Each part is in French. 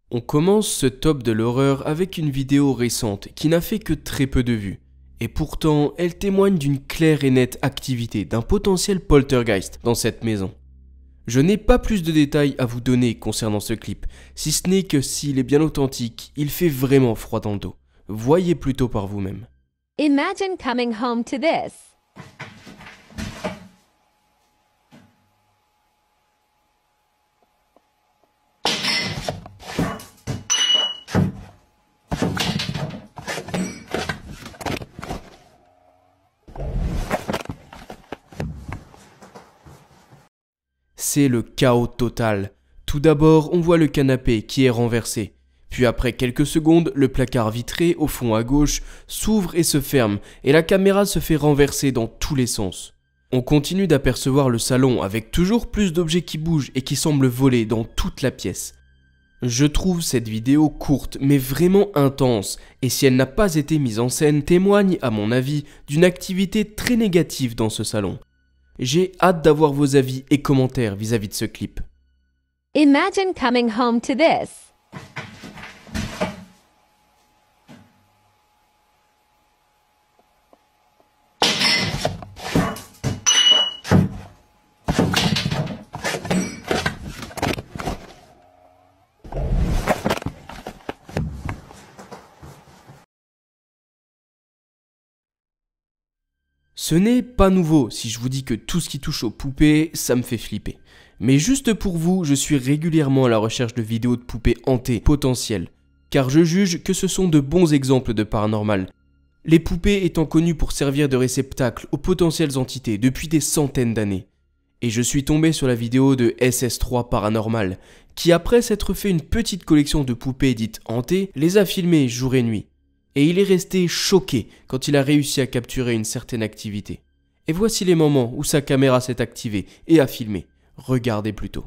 On commence ce top de l'horreur avec une vidéo récente qui n'a fait que très peu de vues. Et pourtant, elle témoigne d'une claire et nette activité d'un potentiel poltergeist dans cette maison. Je n'ai pas plus de détails à vous donner concernant ce clip, si ce n'est que s'il est bien authentique, il fait vraiment froid dans le dos. Voyez plutôt par vous-même. Imagine coming home to this. C'est le chaos total. Tout d'abord, on voit le canapé qui est renversé. Puis après quelques secondes, le placard vitré au fond à gauche s'ouvre et se ferme et la caméra se fait renverser dans tous les sens. On continue d'apercevoir le salon avec toujours plus d'objets qui bougent et qui semblent voler dans toute la pièce. Je trouve cette vidéo courte mais vraiment intense et si elle n'a pas été mise en scène, témoigne à mon avis d'une activité très négative dans ce salon. J'ai hâte d'avoir vos avis et commentaires vis-à-vis de ce clip. Imagine coming home to this. Ce n'est pas nouveau si je vous dis que tout ce qui touche aux poupées, ça me fait flipper. Mais juste pour vous, je suis régulièrement à la recherche de vidéos de poupées hantées potentielles, car je juge que ce sont de bons exemples de paranormal. Les poupées étant connues pour servir de réceptacle aux potentielles entités depuis des centaines d'années. Et je suis tombé sur la vidéo de SS3 Paranormal, qui après s'être fait une petite collection de poupées dites hantées, les a filmées jour et nuit. Et il est resté choqué quand il a réussi à capturer une certaine activité. Et voici les moments où sa caméra s'est activée et a filmé. Regardez plutôt.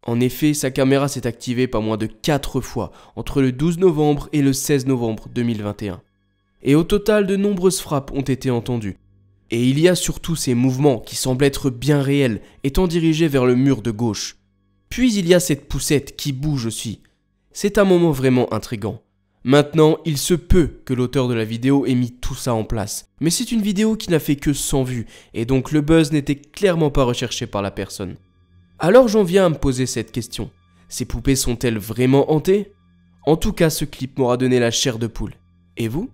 En effet, sa caméra s'est activée pas moins de 4 fois entre le 12 novembre et le 16 novembre 2021. Et au total, de nombreuses frappes ont été entendues. Et il y a surtout ces mouvements qui semblent être bien réels, étant dirigés vers le mur de gauche. Puis il y a cette poussette qui bouge aussi. C'est un moment vraiment intriguant. Maintenant, il se peut que l'auteur de la vidéo ait mis tout ça en place. Mais c'est une vidéo qui n'a fait que 100 vues, et donc le buzz n'était clairement pas recherché par la personne. Alors j'en viens à me poser cette question. Ces poupées sont-elles vraiment hantées? En tout cas, ce clip m'aura donné la chair de poule. Et vous?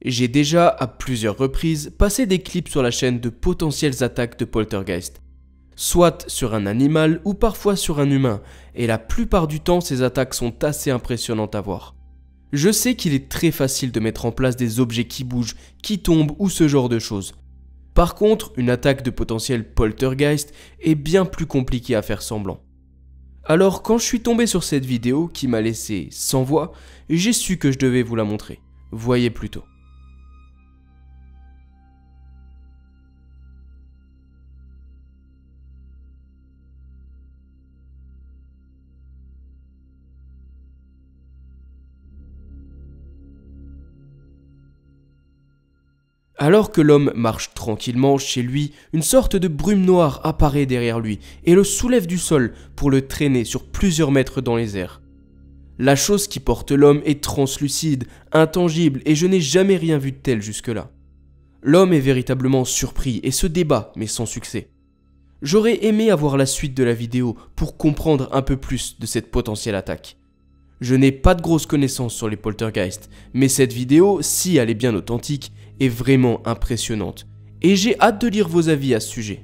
J'ai déjà, à plusieurs reprises, passé des clips sur la chaîne de potentielles attaques de poltergeist. Soit sur un animal ou parfois sur un humain, et la plupart du temps ces attaques sont assez impressionnantes à voir. Je sais qu'il est très facile de mettre en place des objets qui bougent, qui tombent ou ce genre de choses. Par contre, une attaque de potentiel poltergeist est bien plus compliquée à faire semblant. Alors quand je suis tombé sur cette vidéo qui m'a laissé sans voix, j'ai su que je devais vous la montrer. Voyez plutôt. Alors que l'homme marche tranquillement chez lui, une sorte de brume noire apparaît derrière lui et le soulève du sol pour le traîner sur plusieurs mètres dans les airs. La chose qui porte l'homme est translucide, intangible et je n'ai jamais rien vu de tel jusque-là. L'homme est véritablement surpris et se débat mais sans succès. J'aurais aimé avoir la suite de la vidéo pour comprendre un peu plus de cette potentielle attaque. Je n'ai pas de grosses connaissances sur les poltergeists, mais cette vidéo, si elle est bien authentique, est vraiment impressionnante. Et j'ai hâte de lire vos avis à ce sujet.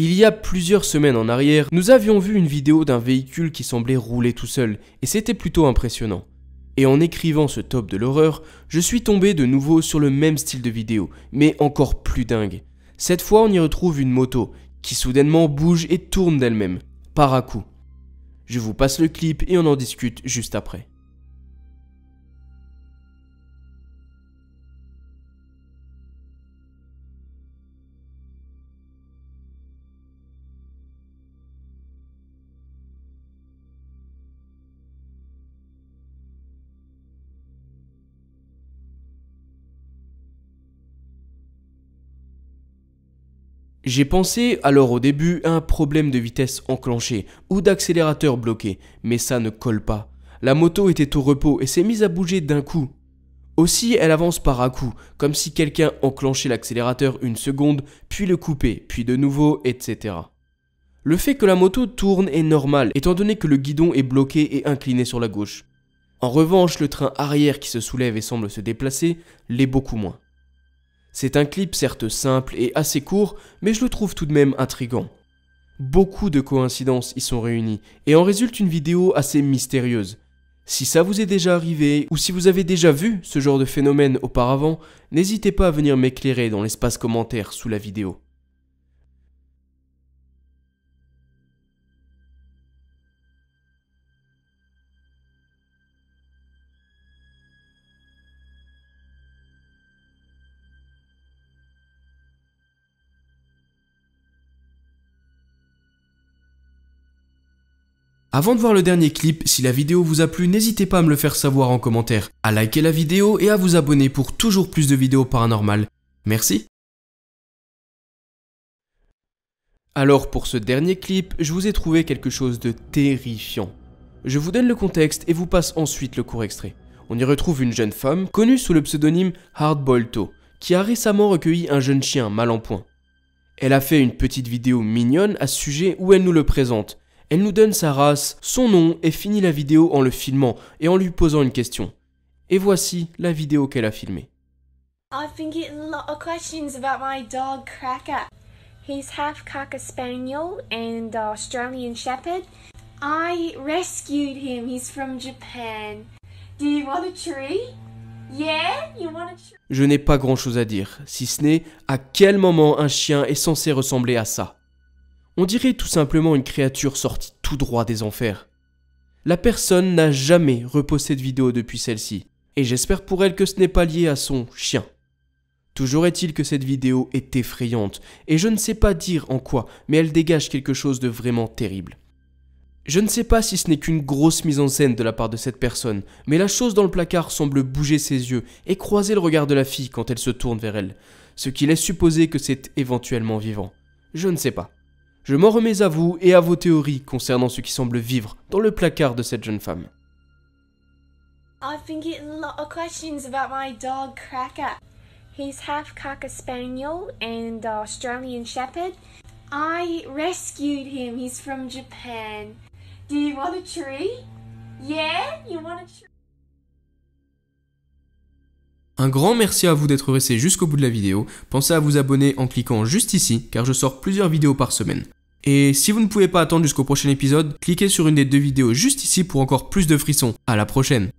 Il y a plusieurs semaines en arrière, nous avions vu une vidéo d'un véhicule qui semblait rouler tout seul, et c'était plutôt impressionnant. Et en écrivant ce top de l'horreur, je suis tombé de nouveau sur le même style de vidéo, mais encore plus dingue. Cette fois, on y retrouve une moto, qui soudainement bouge et tourne d'elle-même, par à coup. Je vous passe le clip et on en discute juste après. J'ai pensé alors au début à un problème de vitesse enclenché ou d'accélérateur bloqué, mais ça ne colle pas. La moto était au repos et s'est mise à bouger d'un coup. Aussi, elle avance par à coup, comme si quelqu'un enclenchait l'accélérateur une seconde, puis le coupait, puis de nouveau, etc. Le fait que la moto tourne est normal, étant donné que le guidon est bloqué et incliné sur la gauche. En revanche, le train arrière qui se soulève et semble se déplacer l'est beaucoup moins. C'est un clip certes simple et assez court, mais je le trouve tout de même intriguant. Beaucoup de coïncidences y sont réunies, et en résulte une vidéo assez mystérieuse. Si ça vous est déjà arrivé, ou si vous avez déjà vu ce genre de phénomène auparavant, n'hésitez pas à venir m'éclairer dans l'espace commentaire sous la vidéo. Avant de voir le dernier clip, si la vidéo vous a plu, n'hésitez pas à me le faire savoir en commentaire, à liker la vidéo et à vous abonner pour toujours plus de vidéos paranormales. Merci. Alors pour ce dernier clip, je vous ai trouvé quelque chose de terrifiant. Je vous donne le contexte et vous passe ensuite le court extrait. On y retrouve une jeune femme, connue sous le pseudonyme Hardboiled Toe, qui a récemment recueilli un jeune chien mal en point. Elle a fait une petite vidéo mignonne à ce sujet où elle nous le présente. Elle nous donne sa race, son nom et finit la vidéo en le filmant et en lui posant une question. Et voici la vidéo qu'elle a filmée. I've been getting a lot of questions about my dog Cracker. He's half Cocker Spaniel and Australian Shepherd. I rescued him. He's from Japan. Do you want a tree? Yeah? You want a tree? Je n'ai pas grand chose à dire, si ce n'est à quel moment un chien est censé ressembler à ça. On dirait tout simplement une créature sortie tout droit des enfers. La personne n'a jamais reposté de vidéo depuis celle-ci, et j'espère pour elle que ce n'est pas lié à son chien. Toujours est-il que cette vidéo est effrayante, et je ne sais pas dire en quoi, mais elle dégage quelque chose de vraiment terrible. Je ne sais pas si ce n'est qu'une grosse mise en scène de la part de cette personne, mais la chose dans le placard semble bouger ses yeux et croiser le regard de la fille quand elle se tourne vers elle, ce qui laisse supposer que c'est éventuellement vivant. Je ne sais pas. Je m'en remets à vous et à vos théories concernant ce qui semble vivre dans le placard de cette jeune femme. I've been getting a lot of questions about my dog Cracker. He's half Cocker Spaniel and Australian Shepherd. I rescued him. He's from Japan. Do you want a tree? Yeah? You want a tree? Un grand merci à vous d'être resté jusqu'au bout de la vidéo. Pensez à vous abonner en cliquant juste ici, car je sors plusieurs vidéos par semaine. Et si vous ne pouvez pas attendre jusqu'au prochain épisode, cliquez sur une des 2 vidéos juste ici pour encore plus de frissons. À la prochaine!